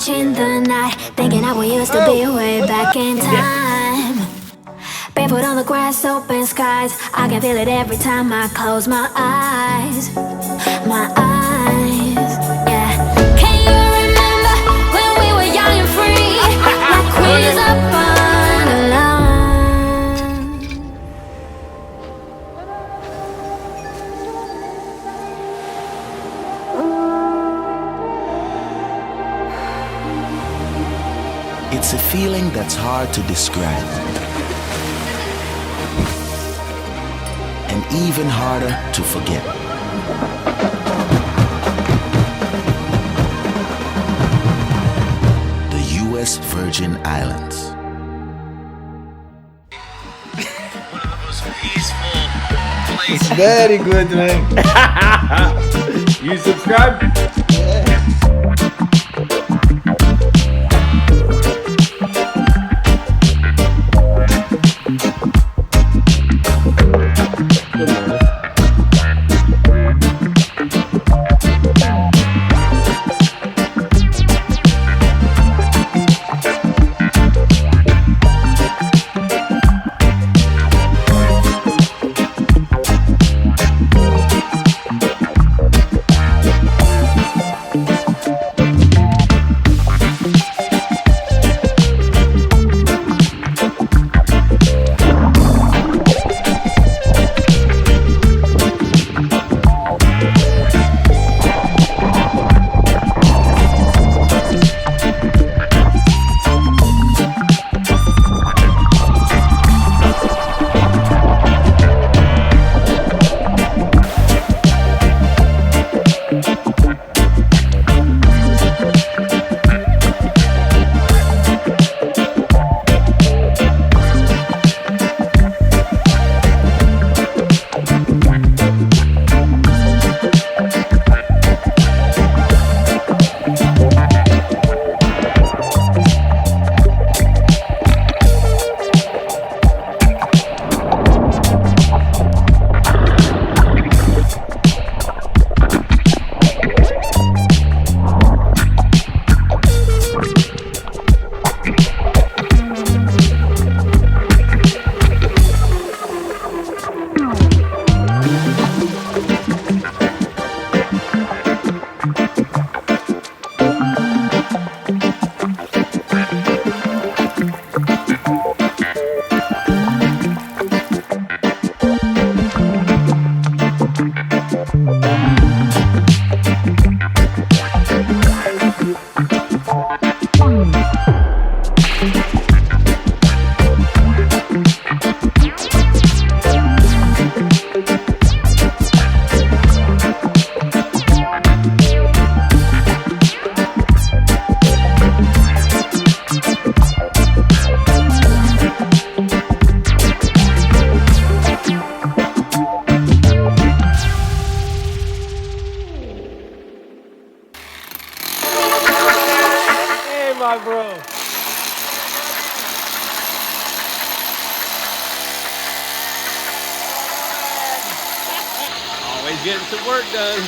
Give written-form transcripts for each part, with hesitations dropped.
watching the night, thinking how we used to be way back in time. Barefoot on the grass, open skies, I can feel it every time I close my eyes. My eyes, yeah. Can you remember when we were young and free, like queens up on a lawn? It's a feeling that's hard to describe, and even harder to forget. The US Virgin Islands. One of the most peaceful places. Very good, man. You subscribe? Bro. Always getting some work done.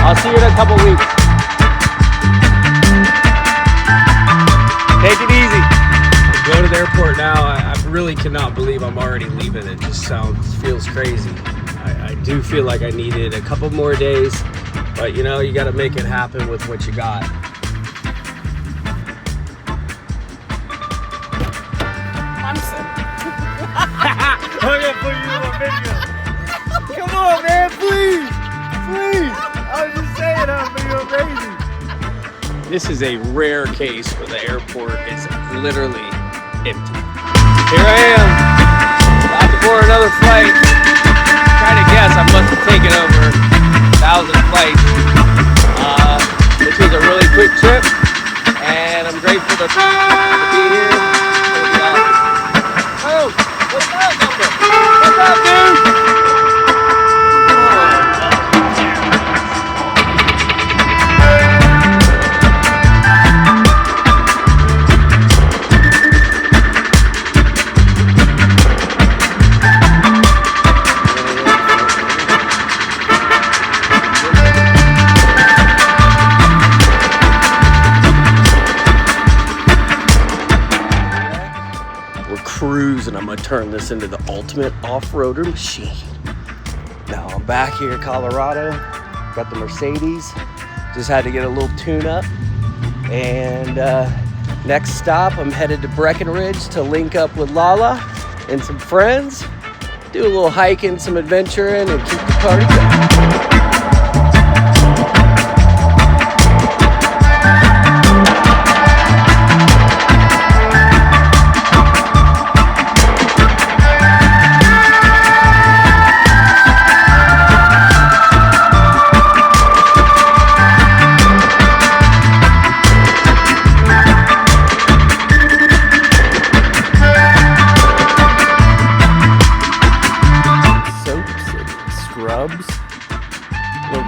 I'll see you in a couple weeks. Take it easy. I go to the airport now. I really cannot believe I'm already leaving. It just feels crazy. I do feel like I needed a couple more days, but you know, you got to make it happen with what you got. I'm sick. I'm gonna put you in a video. Come on, man, please. Please. I was just saying, I'm being crazy. This is a rare case where the airport is literally empty. Here I am, about to board another flight. Trying to guess, I must have taken over 1,000 flights. This was a really quick trip, and I'm grateful to be here. It'll be awesome. Oh, what's up, number? What's up, dude? And I'm gonna turn this into the ultimate off-roader machine. Now I'm back here in Colorado, got the Mercedes, just had to get a little tune-up, and next stop I'm headed to Breckenridge to link up with Lala and some friends, do a little hiking, some adventuring, and keep the party going.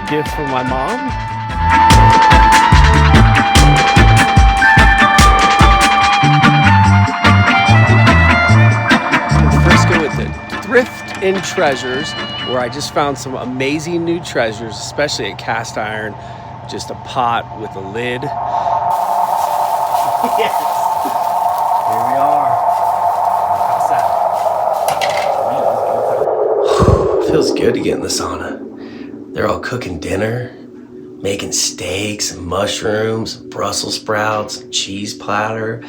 Gift from my mom. Frisco with the Thrift and Treasures, where I just found some amazing new treasures, especially a cast iron, just a pot with a lid. Yes, here we are. Outside. Feels good to get in the sauna. They're all cooking dinner, making steaks and mushrooms, Brussels sprouts, and cheese platter.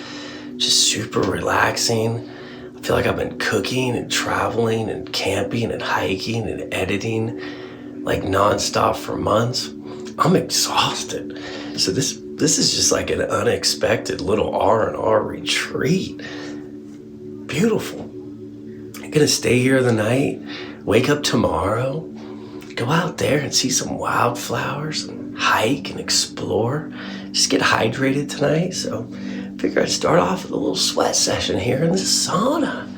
Just super relaxing. I feel like I've been cooking and traveling and camping and hiking and editing like nonstop for months. I'm exhausted. So this is just like an unexpected little R&R retreat. Beautiful. I'm gonna stay here the night, wake up tomorrow, go out there and see some wildflowers and hike and explore. Just get hydrated tonight. So figure I'd start off with a little sweat session here in the sauna.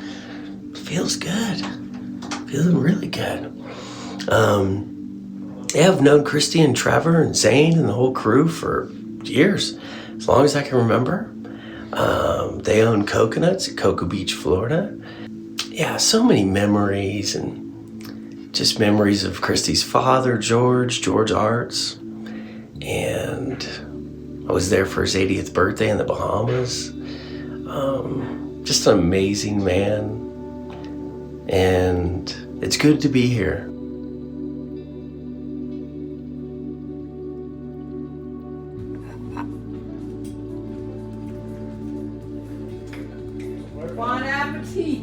Feels good. Feeling really good. Yeah, I've known Christy and Trevor and Zane and the whole crew for years, as long as I can remember. They own coconuts at Cocoa Beach, Florida. Yeah, so many memories, and just memories of Christy's father, George Arts. And I was there for his 80th birthday in the Bahamas. Just an amazing man. And it's good to be here. Bon appetit.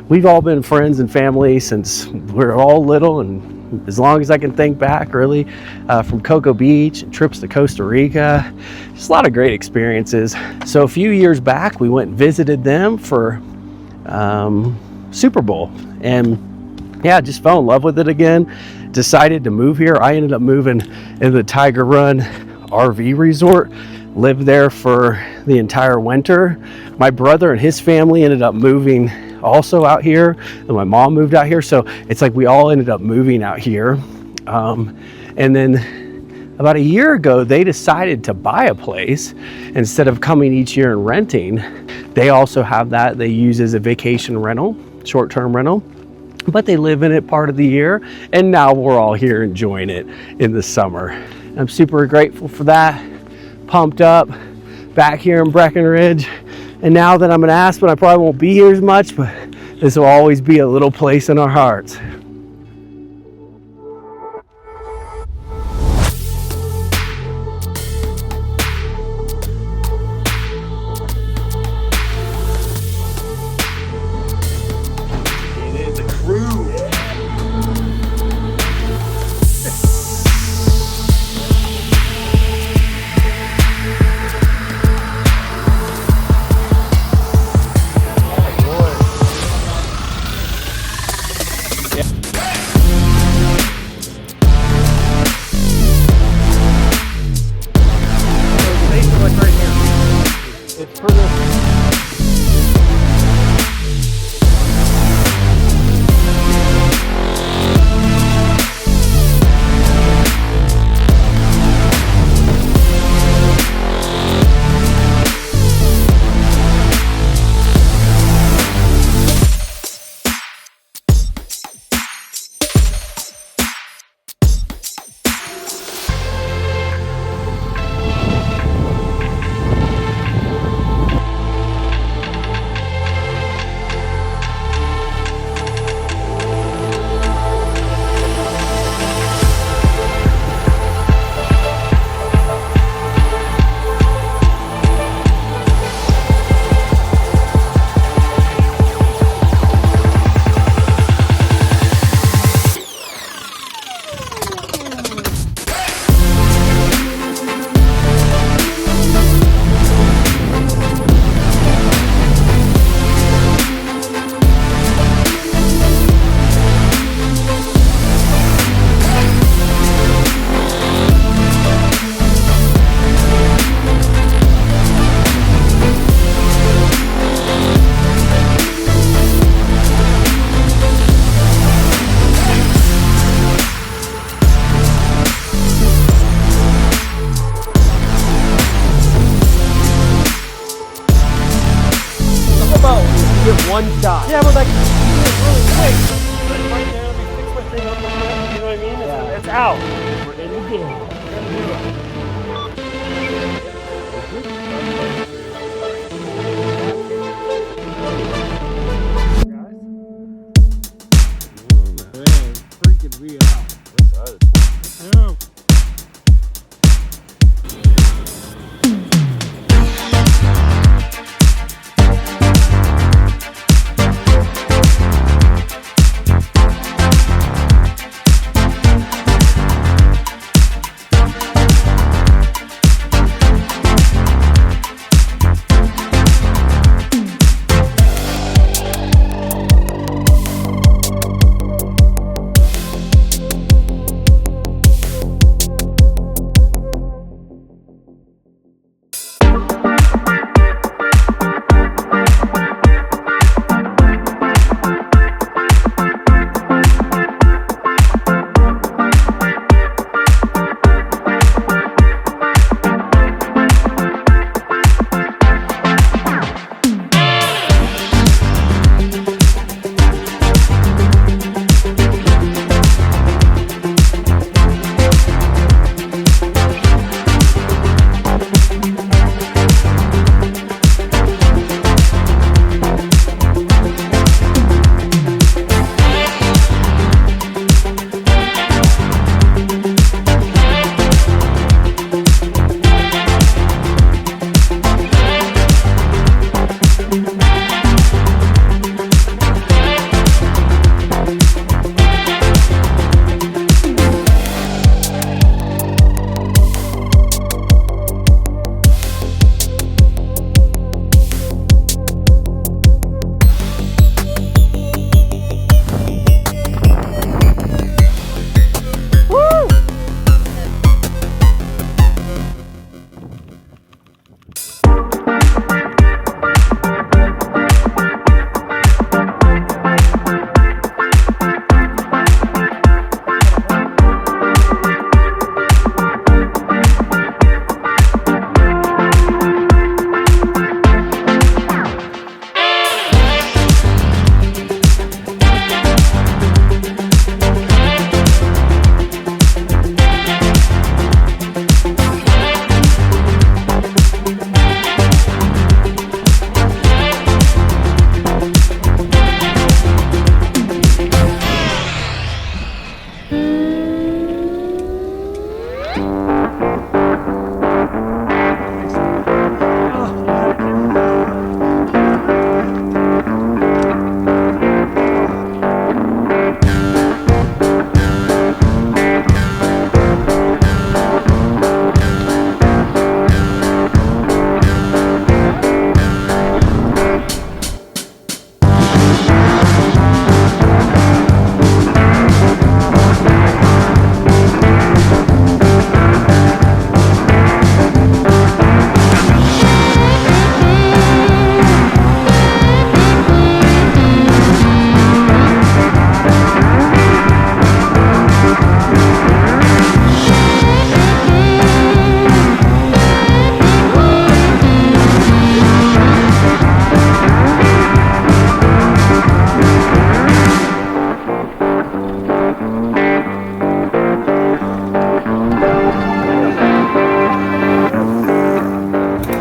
We've all been friends and family since we're all little, and as long as I can think back, really, from Cocoa Beach, trips to Costa Rica, just a lot of great experiences. So a few years back, we went and visited them for Super Bowl, and yeah, just fell in love with it again. Decided to move here. I ended up moving into the Tiger Run RV resort, lived there for the entire winter. My brother and his family ended up moving also out here, and my mom moved out here, so it's like we all ended up moving out here. And then about a year ago, they decided to buy a place instead of coming each year and renting. They also have that they use as a vacation rental, short-term rental, but they live in it part of the year, and now we're all here enjoying it in the summer. I'm super grateful for that. Pumped up back here in Breckenridge. And now that I'm in Aspen, I probably won't be here as much, but this will always be a little place in our hearts. It is a crew. get one shot. Yeah, but like, you do it really quick. Right there, let me fix my thing up like that. You know what I mean? Yeah. It's out. We're in the game. We're gonna do it. Freaking me out. Yeah.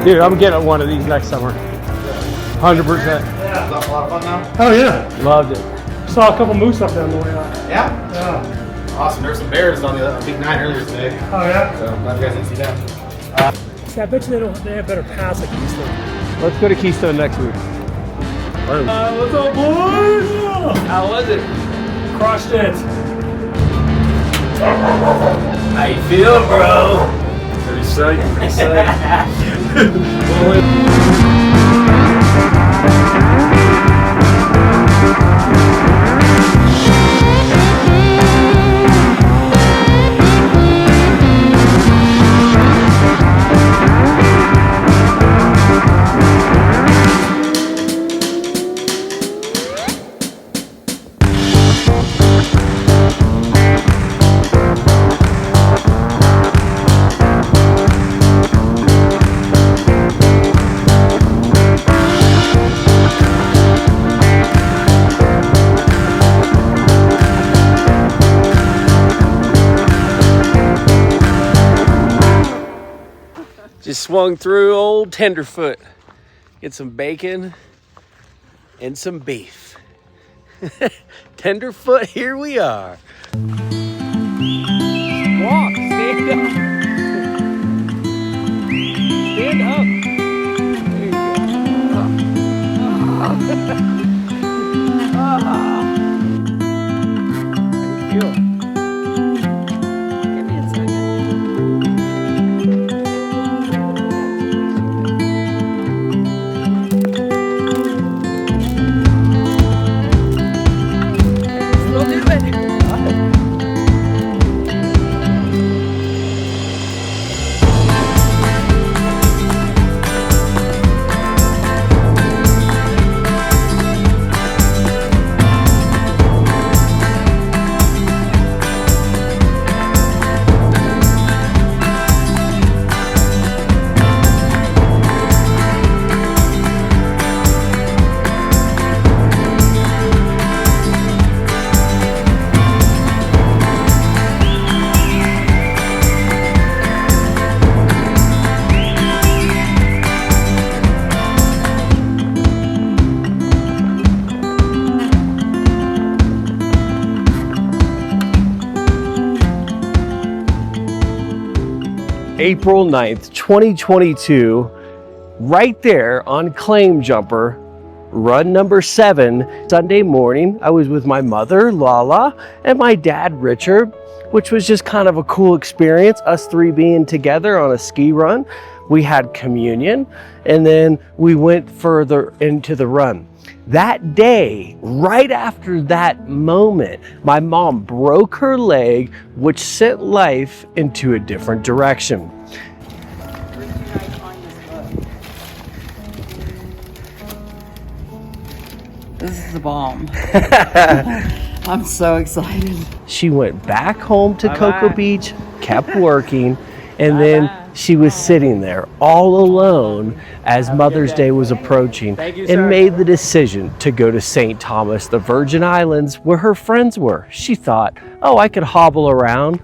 Dude, I'm getting one of these next summer. 100%. Yeah. A lot of fun now? Oh yeah. Loved it. Saw a couple moose up there on the way out. Yeah? Yeah. Awesome. There were some bears on the big 9 earlier today. Oh yeah? So I'm glad you guys didn't see them. See, I bet you they have better paths like Keystone. Let's go to Keystone next week. What's up, boys? How was it? Crushed it. How you feel, bro? Pretty sick. Pretty sick. just swung through old Tenderfoot. Get some bacon and some beef. Tenderfoot, here we are. Walk, stand up. Stand up. There you go. How do you feel? Give me a second. Still do it. April 9th, 2022, right there on Claim Jumper, run number 7, Sunday morning. I was with my mother, Lala, and my dad, Richard, which was just kind of a cool experience, us 3 being together on a ski run. We had communion, and then we went further into the run. That day, right after that moment, my mom broke her leg, which sent life into a different direction. This is the bomb. I'm so excited. She went back home to Cocoa Beach, kept working, and then she was sitting there all alone as Mother's Day was approaching and made the decision to go to St. Thomas, the Virgin Islands, where her friends were. She thought, oh, I could hobble around,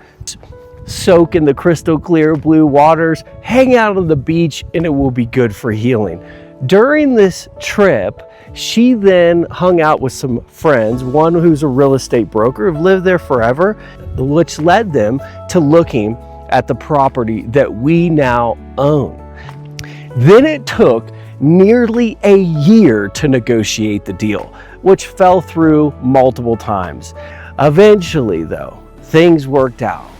soak in the crystal clear blue waters, hang out on the beach, and it will be good for healing. During this trip, she then hung out with some friends, one who's a real estate broker who've lived there forever, which led them to looking at the property that we now own. Then it took nearly a year to negotiate the deal, which fell through multiple times. Eventually, though, things worked out.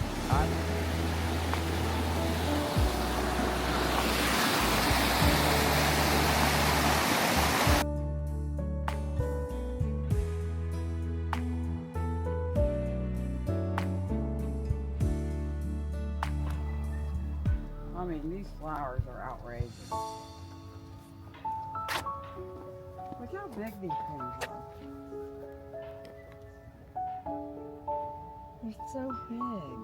I mean, these flowers are outrageous. Look how big these things are. They're so big.